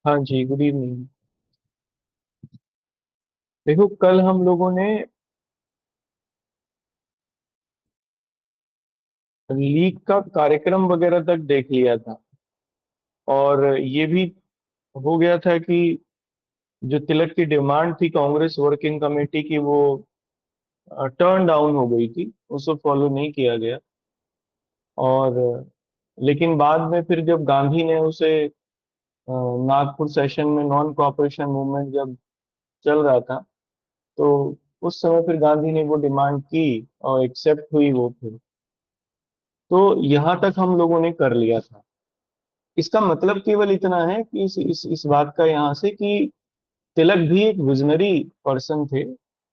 हाँ जी, good evening. देखो, कल हम लोगों ने लीग का कार्यक्रम वगैरह तक देख लिया था। और ये भी हो गया था कि जो तिलक की डिमांड थी कांग्रेस वर्किंग कमेटी की, वो टर्न डाउन हो गई थी, उसको फॉलो नहीं किया गया। और लेकिन बाद में फिर जब गांधी ने उसे नागपुर सेशन में नॉन कॉपरेशन मूवमेंट जब चल रहा था, तो उस समय फिर गांधी ने वो डिमांड की और एक्सेप्ट हुई वो फिर। तो यहाँ तक हम लोगों ने कर लिया था। इसका मतलब केवल इतना है कि इस बात का यहाँ से कि तिलक भी एक विजनरी पर्सन थे,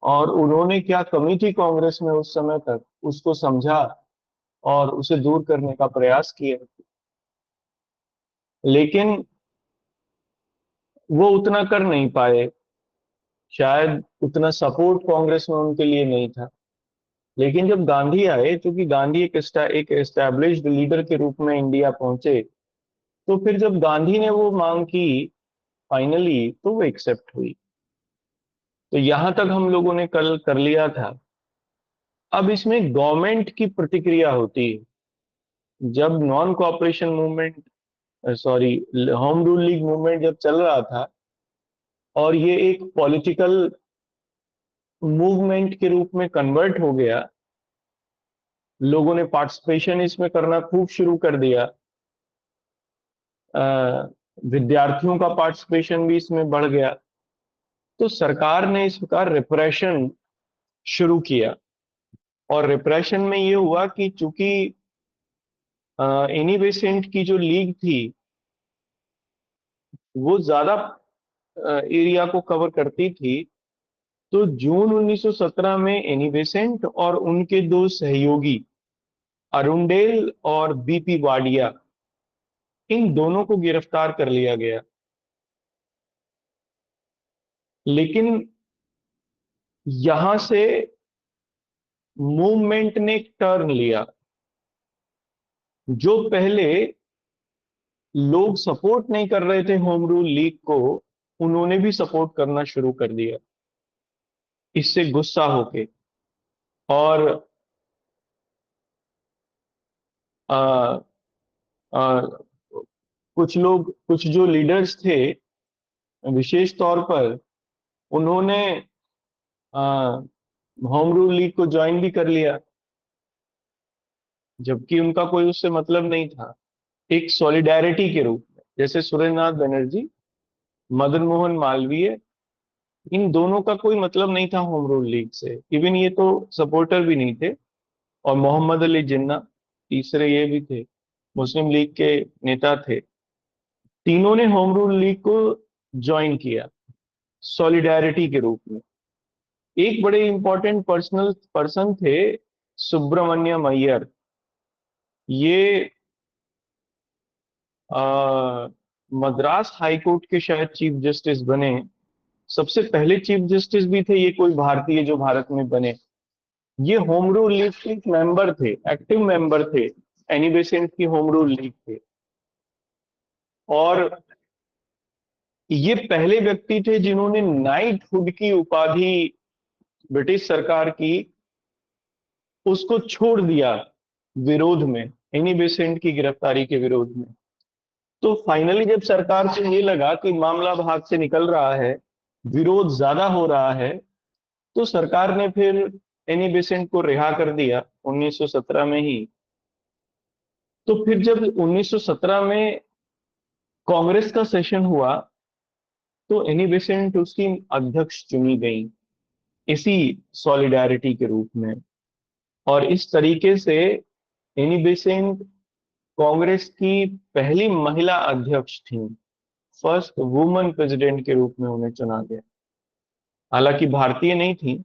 और उन्होंने क्या कमी थी कांग्रेस में उस समय तक, उसको समझा और उसे दूर करने का प्रयास किया। लेकिन वो उतना कर नहीं पाए। शायद उतना सपोर्ट कांग्रेस में उनके लिए नहीं था। लेकिन जब गांधी आए, क्योंकि गांधी एक एस्टैब्लिश्ड लीडर के रूप में इंडिया पहुंचे, तो फिर जब गांधी ने वो मांग की फाइनली, तो वो एक्सेप्ट हुई। तो यहां तक हम लोगों ने कल कर लिया था। अब इसमें गवर्नमेंट की प्रतिक्रिया होती है। जब non cooperation movement, sorry, home rule league movement जब चल रहा था और ये एक पॉलिटिकल मूवमेंट के रूप में कन्वर्ट हो गया, लोगों ने पार्टिसिपेशन इसमें करना खूब शुरू कर दिया। विद्यार्थियों का पार्टिसिपेशन भी इसमें बढ़ गया। तो सरकार ने इस प्रकार रिप्रेशन शुरू किया। और रिप्रेशन में ये हुआ कि चूंकि एनी बेसेंट की जो लीग थी, वो ज्यादा एरिया को कवर करती थी। तो जून 1917 में एनी बेसेंट और उनके दो सहयोगी अरुणडेल और बीपी वाडिया, इन दोनों को गिरफ्तार कर लिया गया। लेकिन यहां से मूवमेंट ने एक टर्न लिया। जो पहले लोग सपोर्ट नहीं कर रहे थे होम रूल लीग को, उन्होंने भी सपोर्ट करना शुरू कर दिया, इससे गुस्सा होके। और आ, आ, कुछ लोग, कुछ जो लीडर्स थे विशेष तौर पर, उन्होंने होम रूल लीग को ज्वाइन भी कर लिया, जबकि उनका कोई उससे मतलब नहीं था। एक सॉलिडारिटी के रूप में, जैसे सुरेंद्रनाथ बनर्जी, मदन मोहन मालवीय, इन दोनों का कोई मतलब नहीं था होम रूल लीग से। इवन ये तो सपोर्टर भी नहीं थे। और मोहम्मद अली जिन्ना, तीसरे ये भी थे, मुस्लिम लीग के नेता थे। तीनों ने होम रूल लीग को ज्वाइन किया सॉलिडारिटी के रूप में। एक बड़े इंपॉर्टेंट पर्सनल पर्सन थे, सुब्रमण्यम अय्यर। ये मद्रास हाई कोर्ट के शायद चीफ जस्टिस बने, सबसे पहले चीफ जस्टिस भी थे ये कोई भारतीय जो भारत में बने। ये होम रूल लीग के मेंबर थे, एक्टिव मेंबर थे, एनी बेसेंट की होम रूल लीग थे। और ये पहले व्यक्ति थे जिन्होंने नाइटहुड की उपाधि ब्रिटिश सरकार की, उसको छोड़ दिया विरोध में, एनी बेसेंट की गिरफ्तारी के विरोध में। तो फाइनली जब सरकार को ये लगा कि मामला भाग से निकल रहा है, विरोध ज्यादा हो रहा है, तो सरकार ने फिर एनी बेसेंट को रिहा कर दिया 1917 में ही। तो फिर जब 1917 में कांग्रेस का सेशन हुआ, तो एनी बेसेंट उसकी अध्यक्ष चुनी गई, इसी सॉलिडारिटी के रूप में। और इस तरीके से एनी बेसेंट कांग्रेस की पहली महिला अध्यक्ष थी। फर्स्ट वुमन प्रेसिडेंट के रूप में उन्हें चुना गया। हालांकि भारतीय नहीं थी,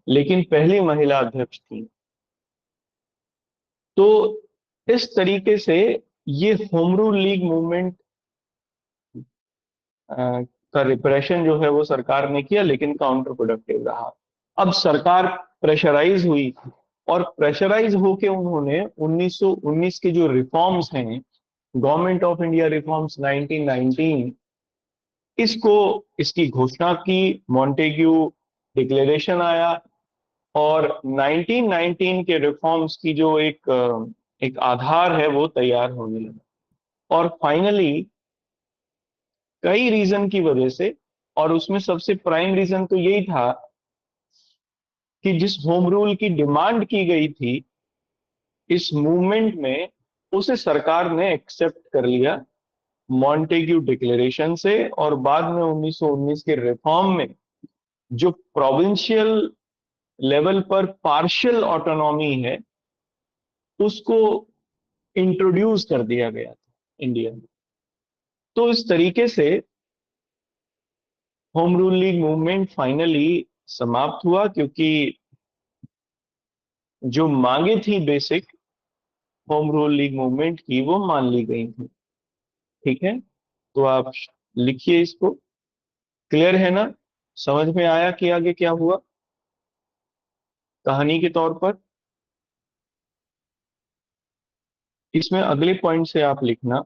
लेकिन पहली महिला अध्यक्ष थी। तो इस तरीके से ये होम रूल लीग मूवमेंट का रिप्रेशन जो है वो सरकार ने किया, लेकिन काउंटर प्रोडक्टिव रहा। अब सरकार प्रेशराइज हुई, और प्रेशराइज होके उन्होंने 1919 के जो रिफॉर्म्स हैं, गवर्नमेंट ऑफ इंडिया रिफॉर्म्स 1919, इसको इसकी घोषणा की, मॉन्टेग्यू डिक्लेरेशन आया, और 1919 के रिफॉर्म्स की जो एक आधार है वो तैयार होने लगा। और फाइनली कई रीजन की वजह से, और उसमें सबसे प्राइम रीजन तो यही था कि जिस होम रूल की डिमांड की गई थी इस मूवमेंट में, उसे सरकार ने एक्सेप्ट कर लिया मॉन्टेग्यू डिक्लेरेशन से। और बाद में 1919 के रिफॉर्म में जो प्रोविंशियल लेवल पर पार्शियल ऑटोनॉमी है उसको इंट्रोड्यूस कर दिया गया था इंडिया में। तो इस तरीके से home rule league movement finally समाप्त हुआ, क्योंकि जो मांगे थी basic home rule league movement की वो मान ली गई थी। ठीक है, तो आप लिखिए इसको। क्लियर है ना? समझ में आया कि आगे क्या हुआ कहानी के तौर पर? इसमें अगले पॉइंट से आप लिखना,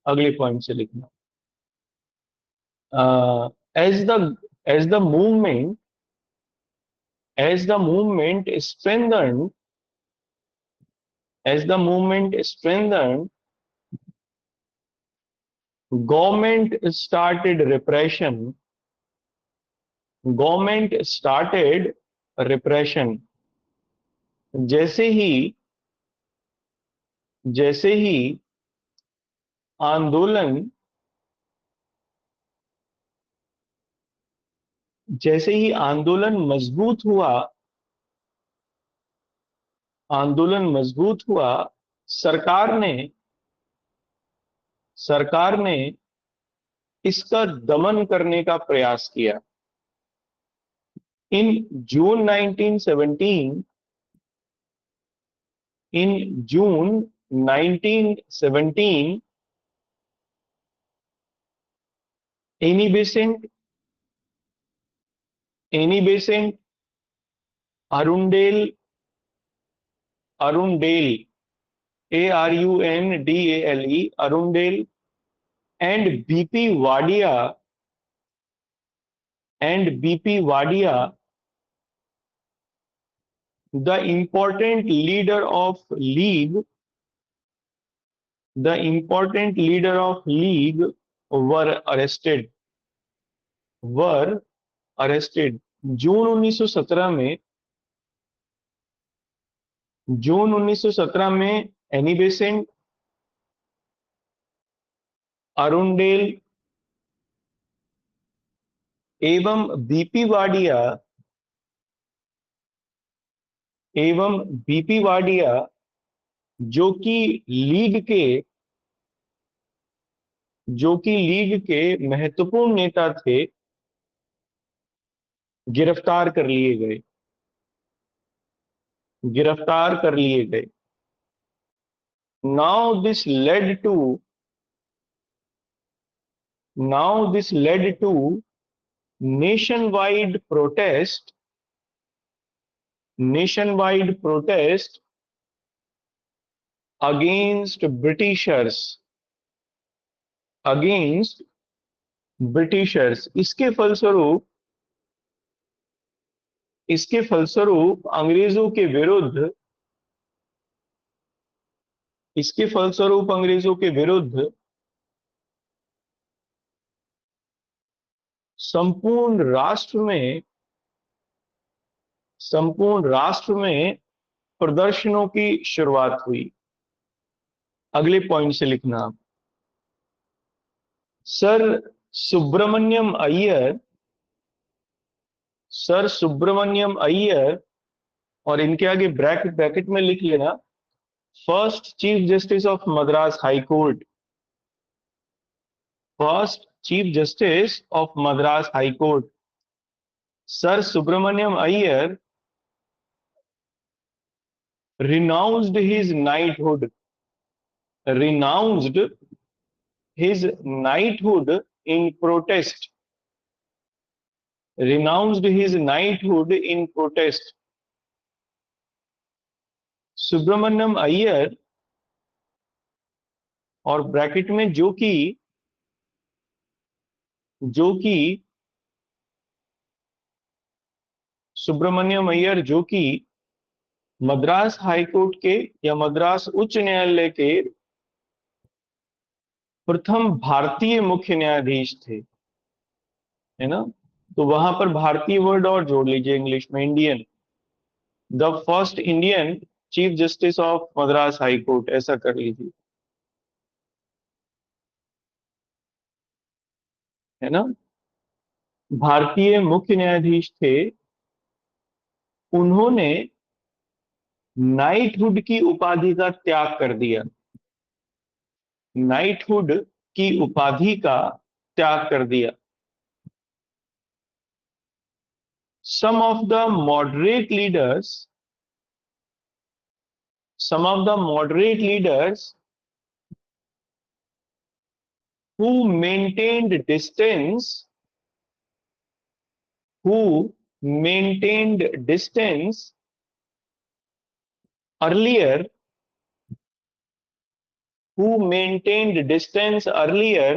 अगले पॉइंट से लिखना। As the as the movement as the movement strengthened as the movement strengthened, government started repression government started repression। जैसे ही आंदोलन जैसे ही आंदोलन मजबूत हुआ, सरकार ने सरकार ने इसका दमन करने का प्रयास किया। इन जून 1917 इन जून 1917 Annie Besant Annie Besant Arundale Arundale ARUNDALE Arundale and BP Wadia, the important leader of league the important leader of league were were arrested। जून 1917 में जून 1917 में एनी बेसेंट, अरुणडेल एवं बीपी वाडिया जो कि लीग के महत्वपूर्ण नेता थे, गिरफ्तार कर लिए गए गिरफ्तार कर लिए गए। Now this led to now this led to nationwide protest nationwide protest against against Britishers। इसके फलस्वरूप अंग्रेजों के विरुद्ध संपूर्ण राष्ट्र में प्रदर्शनों की शुरुआत हुई। अगले पॉइंट से लिखना। सर सुब्रमण्यम अय्यर सर सुब्रमण्यम अय्यर और इनके आगे ब्रैकेट ब्रैकेट में लिख लेना, first chief justice of Madras high court first chief justice of Madras high court sir Subramaniam Iyer renounced his knighthood renounced his knighthood in protest Subramaniam Iyer और ब्रैकेट में जो कि जो कि सुब्रमण्यम अय्यर, जो कि मद्रास हाई कोर्ट के या मद्रास उच्च न्यायालय के प्रथम भारतीय मुख्य न्यायाधीश थे, है ना। तो वहां पर भारतीय वर्ड और जोड़ लीजिए इंग्लिश में, Indian, the first Indian chief justice of Madras high court, ऐसा कर लीजिए, है ना। भारतीय मुख्य न्यायाधीश थे। उन्होंने नाइटहुड की उपाधि का त्याग कर दिया, नाइटहुड की उपाधि का त्याग कर दिया। some of the moderate leaders some of the moderate leaders who maintained distance who maintained distance earlier who maintained distance earlier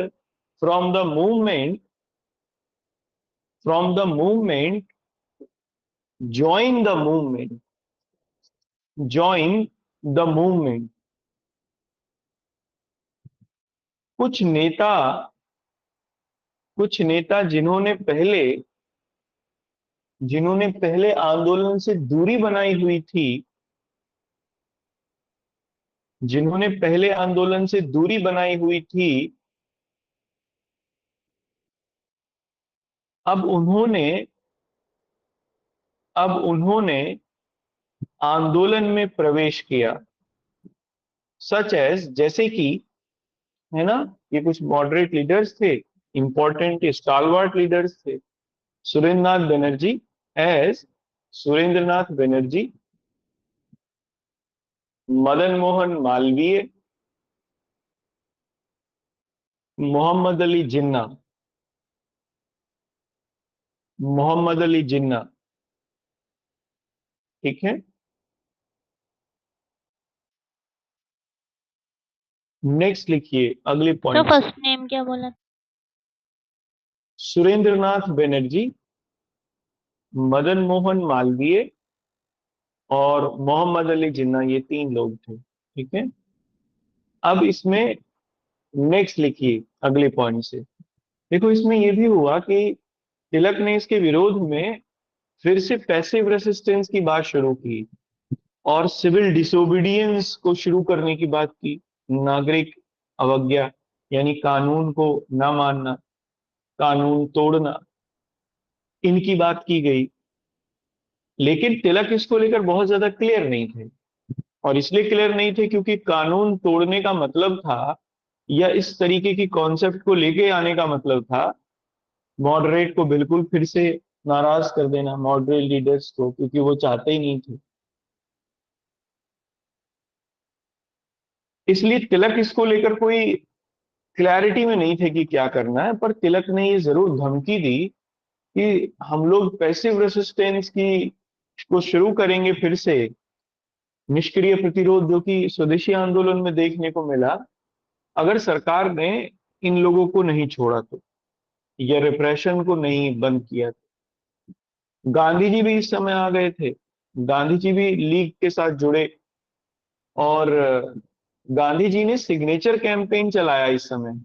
from the movement from the movement join the movement join the movement। कुछ नेता जिन्होंने पहले आंदोलन से दूरी बनाई हुई थी, जिन्होंने पहले आंदोलन से दूरी बनाई हुई थी, अब उन्होंने अब उन्होंने आंदोलन में प्रवेश किया। सच एज, जैसे कि, है ना, ये कुछ मॉडरेट लीडर्स थे, इंपॉर्टेंट स्टालवार्ट लीडर्स थे। सुरेंद्रनाथ बनर्जी, एज सुरेंद्रनाथ बनर्जी, मदन मोहन मालवीय, मोहम्मद अली जिन्ना, मोहम्मद अली जिन्ना, ठीक है। नेक्स्ट लिखिए अगले तो पॉइंट से। फर्स्ट नेम क्या बोला? सुरेंद्रनाथ बनर्जी, मदन मोहन मालवीय और मोहम्मद अली जिन्ना, ये तीन लोग थे, ठीक है। अब इसमें नेक्स्ट लिखिए अगले पॉइंट से। देखो, इसमें यह भी हुआ कि तिलक ने इसके विरोध में फिर से पैसिव रेसिस्टेंस की बात शुरू की और सिविल डिसोबीडियंस को शुरू करने की बात की। नागरिक अवज्ञा, यानी कानून को ना मानना, कानून तोड़ना, इनकी बात की गई। लेकिन तिलक इसको लेकर बहुत ज्यादा क्लियर नहीं थे, और इसलिए क्लियर नहीं थे क्योंकि कानून तोड़ने का मतलब था, या इस तरीके की कॉन्सेप्ट को लेके आने का मतलब था, मॉडरेट को बिल्कुल फिर से नाराज कर देना, मॉडरेट लीडर्स को, क्योंकि वो चाहते ही नहीं थे। इसलिए तिलक इसको लेकर कोई क्लैरिटी में नहीं थे कि क्या करना है। पर तिलक ने ये जरूर धमकी दी कि हम लोग पैसिव रेसिस्टेंस की को शुरू करेंगे फिर से, निष्क्रिय प्रतिरोध, जो कि स्वदेशी आंदोलन में देखने को मिला, अगर सरकार ने इन लोगों को नहीं छोड़ा तो, या रिप्रेशन को नहीं बंद किया तो। गांधी जी भी इस समय आ गए थे, गांधी जी भी लीग के साथ जुड़े, और गांधी जी ने सिग्नेचर कैंपेन चलाया इस समय।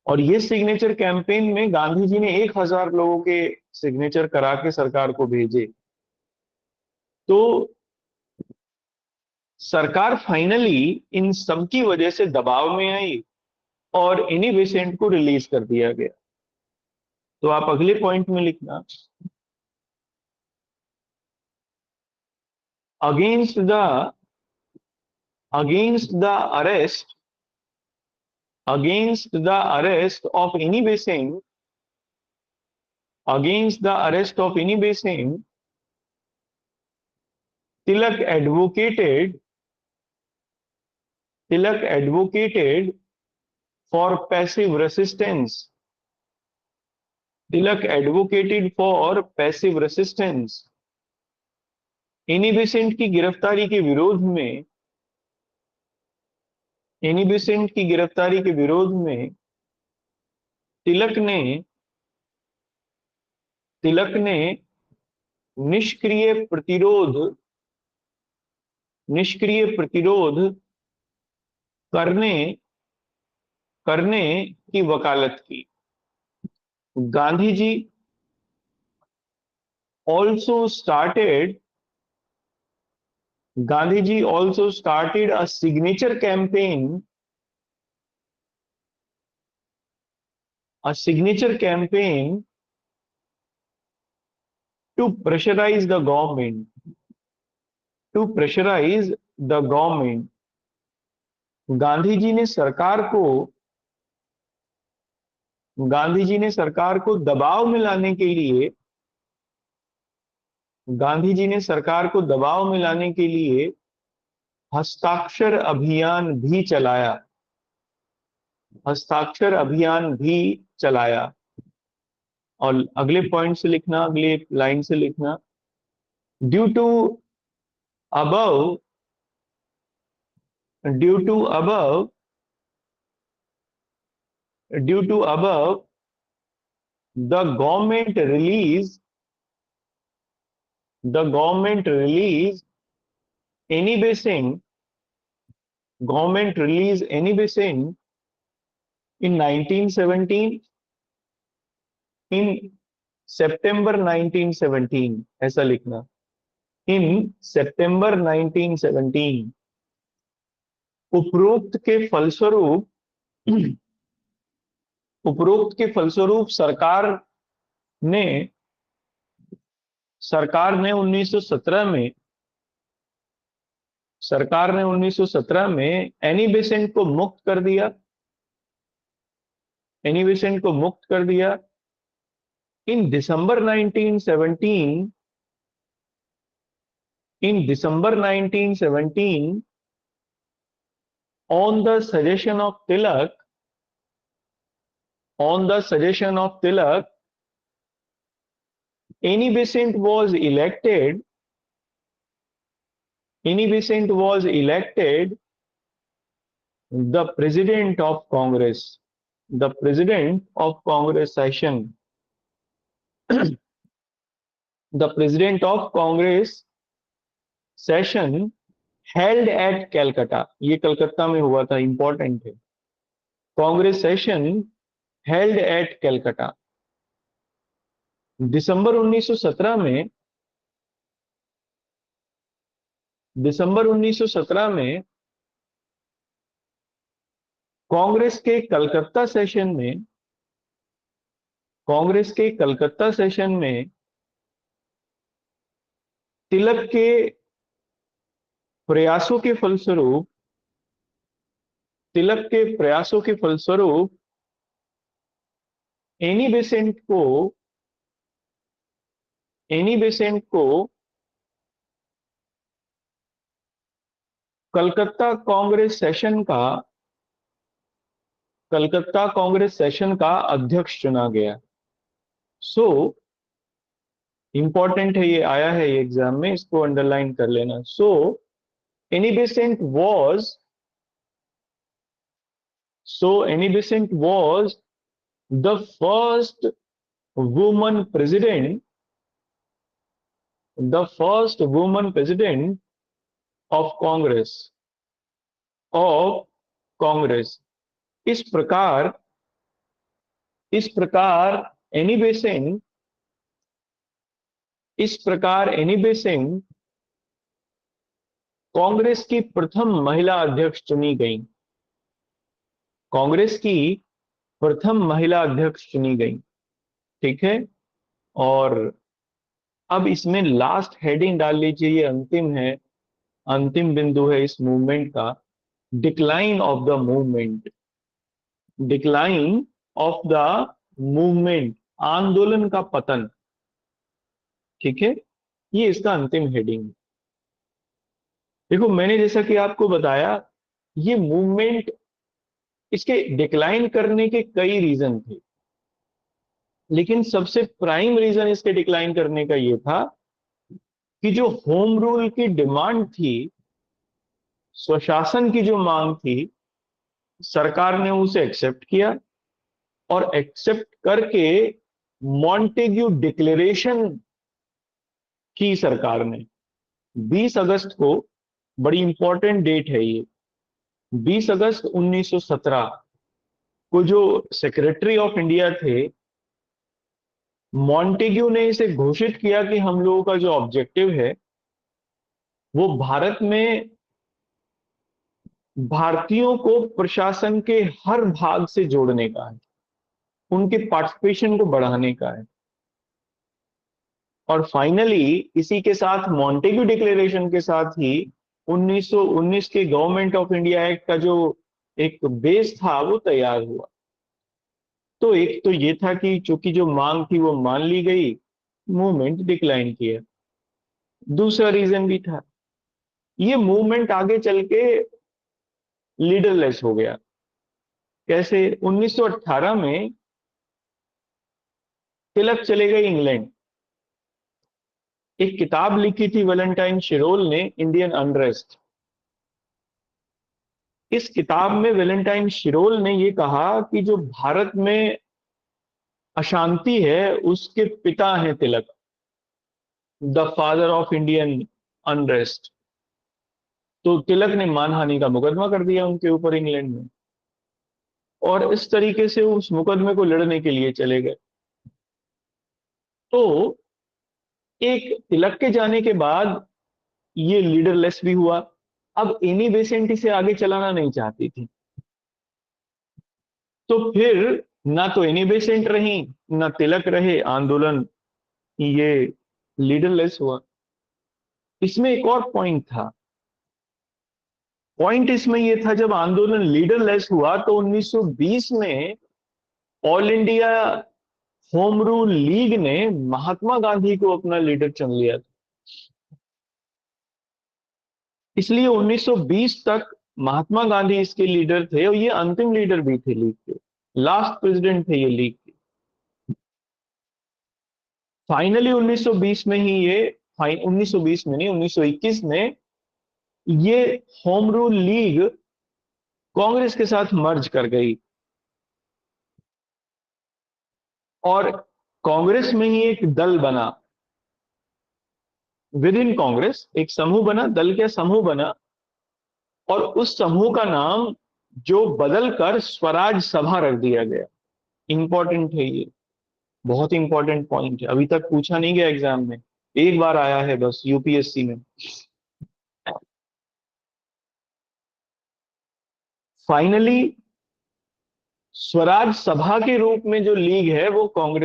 और ये सिग्नेचर कैंपेन में गांधी जी ने 1,000 लोगों के सिग्नेचर करा के सरकार को भेजे। तो सरकार फाइनली इन सब की वजह से दबाव में आई और इन्हीं बेसेंट को रिलीज कर दिया गया। तो आप अगले पॉइंट में लिखना, against the against the arrest against the arrest of any Besant against the arrest of any Besant, Tilak advocated Tilak advocated for passive resistance. Tilak advocated for passive resistance. Annie Besant की गिरफ्तारी के विरोध में Annie Besant की गिरफ्तारी के विरोध में तिलक ने तिलक ने निष्क्रिय प्रतिरोध निष्क्रिय प्रतिरोध करने करने की वकालत की। Gandhi ji also started Gandhiji also started a signature campaign to pressurize the government to pressurize the government। Gandhi ji ने सरकार को दबाव में लाने के लिए गांधी जी ने सरकार को दबाव में लाने के लिए हस्ताक्षर अभियान भी चलाया हस्ताक्षर अभियान भी चलाया। और अगले पॉइंट से लिखना, अगले लाइन से लिखना, due to above due to above due to above the government release Annie Besant in 1917 in September 1917, ऐसा लिखना, in September 1917। उपरोक्त के फलस्वरूप ने सरकार ने 1917 में एनी बेसेंट को मुक्त कर दिया इन दिसंबर 1917 on the suggestion of Tilak Annie Besant was elected the president of Congress session the president of Congress session held at Calcutta। ये कलकत्ता में हुआ था, इंपॉर्टेंट है। Congress session held at Calcutta. दिसंबर 1917 में कांग्रेस के कलकत्ता सेशन में तिलक के प्रयासों के फलस्वरूप एनी बेसेंट को कलकत्ता कांग्रेस सेशन का अध्यक्ष चुना गया। सो इंपॉर्टेंट है, ये आया है ये एग्जाम में, इसको अंडरलाइन कर लेना। So Annie Besant was the first woman president of Congress। इस प्रकार एनी बेसेंट कांग्रेस की प्रथम महिला अध्यक्ष चुनी गई। ठीक है, और अब इसमें लास्ट हेडिंग डाल लीजिए, ये अंतिम बिंदु है इस मूवमेंट का। डिक्लाइन ऑफ द मूवमेंट, आंदोलन का पतन। ठीक है, ये इसका अंतिम हेडिंग। देखो, मैंने जैसा कि आपको बताया, ये मूवमेंट, इसके डिक्लाइन करने के कई रीजन थे, लेकिन सबसे प्राइम रीजन इसके डिक्लाइन करने का ये था कि जो होम रूल की डिमांड थी, स्वशासन की जो मांग थी, सरकार ने उसे एक्सेप्ट किया और एक्सेप्ट करके मॉन्टेग्यू डिक्लेरेशन की सरकार ने 20 अगस्त को, बड़ी इंपॉर्टेंट डेट है ये, 20 अगस्त 1917 को जो सेक्रेटरी ऑफ इंडिया थे मॉन्टेग्यू ने इसे घोषित किया कि हम लोगों का जो ऑब्जेक्टिव है वो भारत में भारतीयों को प्रशासन के हर भाग से जोड़ने का है, उनके पार्टिसिपेशन को बढ़ाने का है। और फाइनली इसी के साथ मॉन्टेग्यू डिक्लेरेशन के साथ ही 1919 के गवर्नमेंट ऑफ इंडिया एक्ट का जो एक बेस था वो तैयार हुआ। तो एक तो ये था कि चूंकि जो मांग थी वो मान ली गई, मूवमेंट डिक्लाइन किया। दूसरा रीजन भी था, ये मूवमेंट आगे चल के लीडरलेस हो गया। कैसे? 1918 में तिलक चले गए इंग्लैंड। एक किताब लिखी थी वैलेंटाइन शिरोल ने, इंडियन अनरेस्ट। इस किताब में वैलेंटाइन शिरोल ने यह कहा कि जो भारत में अशांति है उसके पिता हैं Tilak, the father of Indian unrest. तो तिलक ने मानहानि का मुकदमा कर दिया उनके ऊपर इंग्लैंड में, और इस तरीके से उस मुकदमे को लड़ने के लिए चले गए। तो एक तिलक के जाने के बाद ये लीडरलेस भी हुआ। अब एनी बेसेंट इसे आगे चलाना नहीं चाहती थी, तो फिर ना तो एनी बेसेंट रही ना तिलक रहे, आंदोलन ये लीडरलेस हुआ। इसमें एक और पॉइंट था। पॉइंट इसमें यह था, जब आंदोलन लीडरलेस हुआ तो 1920 में all India home rule league ने महात्मा गांधी को अपना लीडर चुन लिया था। इसलिए 1920 तक महात्मा गांधी इसके लीडर थे, और ये अंतिम लीडर भी थे लीग के, लास्ट प्रेसिडेंट थे ये लीग के। फाइनली 1920 में ही ये, 1920 में नहीं 1921 में ये होम रूल लीग कांग्रेस के साथ मर्ज कर गई, और कांग्रेस में ही एक दल बना, विद इन कांग्रेस एक समूह बना, दल का समूह बना, और उस समूह का नाम जो बदलकर स्वराज सभा रख दिया गया। इंपॉर्टेंट है ये, बहुत इंपॉर्टेंट पॉइंट है, अभी तक पूछा नहीं गया एग्जाम में, एक बार आया है बस यूपीएससी में। फाइनली स्वराज सभा के रूप में जो लीग है वो कांग्रेस